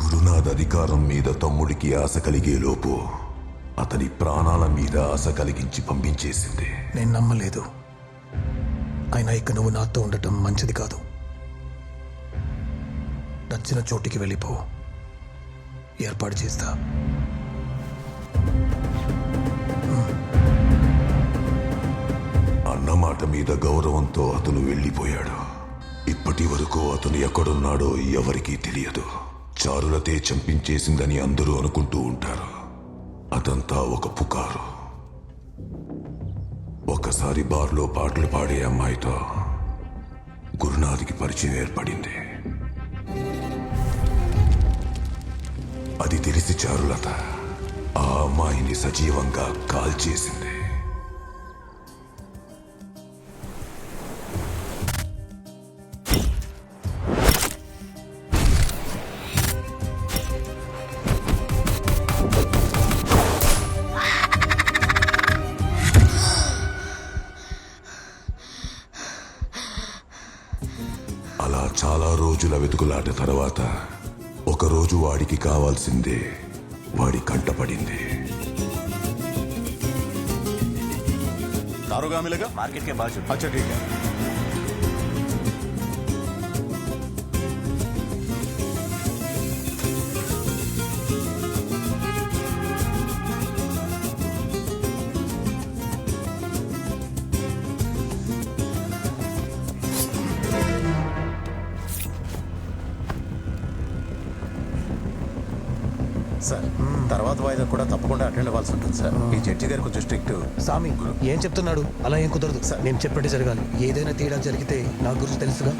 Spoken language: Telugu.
గురునాథ్ అధికారం మీద తమ్ముడికి ఆశ కలిగేలోపు అతని ప్రాణాల మీద ఆశ కలిగించి పంపించేసింది. నేను నమ్మలేదు. అయినా ఇక నువ్వు నాతో ఉండటం మంచిది కాదు. నచ్చిన చోటికి వెళ్ళిపో. ఏర్పాటు చేస్తా. అన్నమాట మీద గౌరవంతో అతను వెళ్ళిపోయాడు. ఇప్పటి వరకు అతను ఎక్కడున్నాడో ఎవరికీ తెలియదు. చారులతే చంపించేసిందని అందరూ అనుకుంటూ ఉంటారు. అదంతా ఒక పుకారు. ఒకసారి బార్లో పాటలు పాడే అమ్మాయితో గురునాథ్కి పరిచయం ఏర్పడింది. అది తెలిసి చారులత ఆ అమ్మాయిని సజీవంగా కాల్చేసింది. అలా చాలా రోజుల వెతుకులాట తర్వాత ఒకరోజు వాడికి కావాల్సిందే వాడి కంటపడింది. दारोगा मिलेगा मार्केट के बाजू। अच्छा ठीक है। సార్ తర్వాత వాయిదా కూడా తప్పకుండా అటెండ్ అవ్వాల్సి ఉంటుంది సార్. ఈ జడ్జి గారు కొంచెం స్ట్రిక్ట్. సామి ఏం చెప్తున్నాడు? అలా ఏం కుదరదు. నేను చెప్పినట్టు జరగాలి. ఏదైనా తేడా జరిగితే నా గురించి తెలుసుగా.